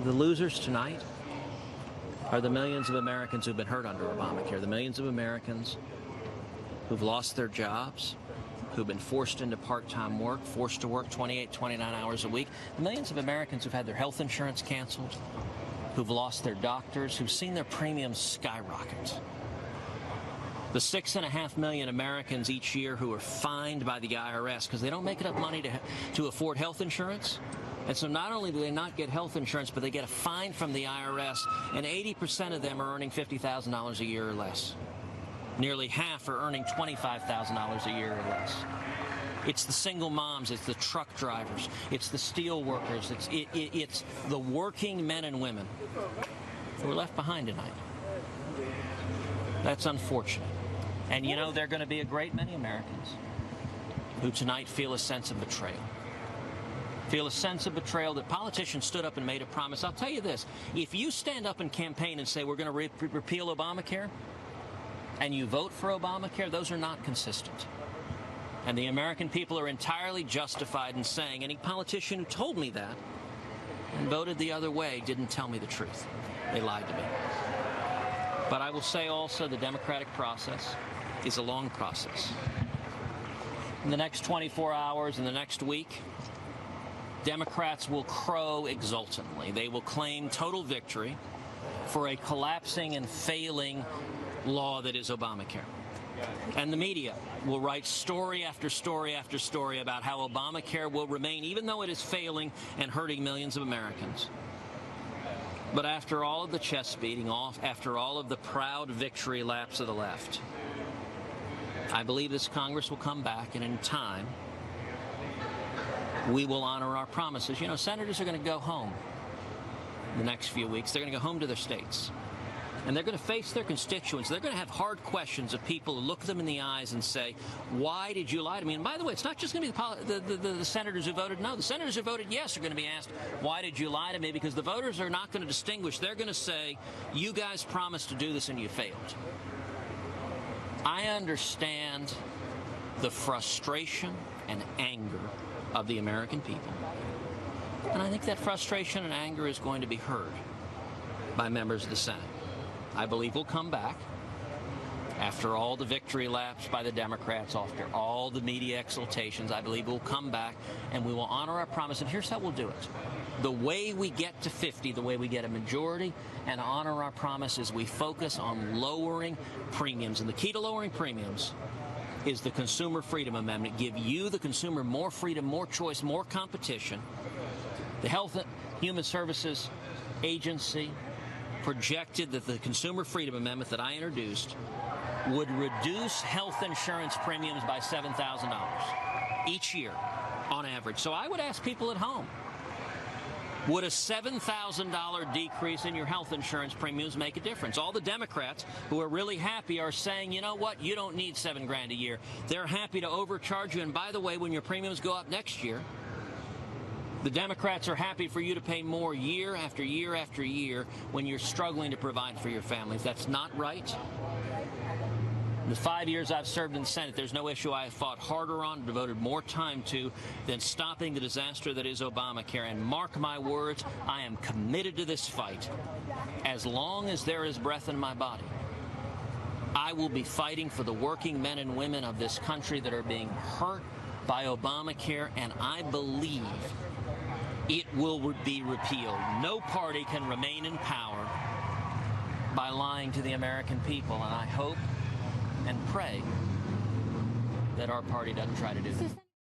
The losers tonight are the millions of Americans who've been hurt under Obamacare, the millions of Americans who've lost their jobs, who've been forced into part-time work, forced to work 28, 29 hours a week, the millions of Americans who've had their health insurance canceled, who've lost their doctors, who've seen their premiums skyrocket. The 6.5 million Americans each year who are fined by the IRS because they don't make enough money to afford health insurance. And so not only do they not get health insurance, but they get a fine from the IRS, and 80% of them are earning $50,000 a year or less. Nearly half are earning $25,000 a year or less. It's the single moms, it's the truck drivers, it's the steel workers, it's the working men and women who are left behind tonight. That's unfortunate. And you know, there are going to be a great many Americans who tonight feel a sense of betrayal. Feel a sense of betrayal that politicians stood up and made a promise. I'll tell you this, if you stand up and campaign and say we're going to repeal Obamacare, and you vote for Obamacare, those are not consistent. And the American people are entirely justified in saying any politician who told me that and voted the other way didn't tell me the truth. They lied to me. But I will say also the democratic process is a long process. In the next 24 hours, in the next week, Democrats will crow exultantly. They will claim total victory for a collapsing and failing law that is Obamacare. And the media will write story after story after story about how Obamacare will remain, even though it is failing and hurting millions of Americans. But after all of the chest beating off, after all of the proud victory laps of the left, I believe this Congress will come back, and in time, we will honor our promises. You know, senators are going to go home the next few weeks. They're going to go home to their states. And they're going to face their constituents. They're going to have hard questions of people who look them in the eyes and say, why did you lie to me? And by the way, it's not just going to be the senators who voted no. The senators who voted yes are going to be asked, why did you lie to me? Because the voters are not going to distinguish. They're going to say, you guys promised to do this and you failed. I understand the frustration and anger of the American people. And I think that frustration and anger is going to be heard by members of the Senate. I believe we'll come back after all the victory laps by the Democrats, after all the media exultations. I believe we'll come back and we will honor our promise. And here's how we'll do it. The way we get to 50, the way we get a majority and honor our promise is we focus on lowering premiums. And the key to lowering premiums is the Consumer Freedom Amendment. Give you, the consumer, more freedom, more choice, more competition. The Health and Human Services Agency projected that the Consumer Freedom Amendment that I introduced would reduce health insurance premiums by $7,000 each year on average. So I would ask people at home, would a $7,000 decrease in your health insurance premiums make a difference? All the Democrats who are really happy are saying, you know what, you don't need $7 grand a year. They're happy to overcharge you. And by the way, when your premiums go up next year, the Democrats are happy for you to pay more year after year after year when you're struggling to provide for your families. That's not right. In the 5 years I've served in the Senate, there's no issue I have fought harder on, devoted more time to, than stopping the disaster that is Obamacare. And mark my words, I am committed to this fight. As long as there is breath in my body, I will be fighting for the working men and women of this country that are being hurt by Obamacare, and I believe it will be repealed. No party can remain in power by lying to the American people, and I hope and pray that our party doesn't try to do that.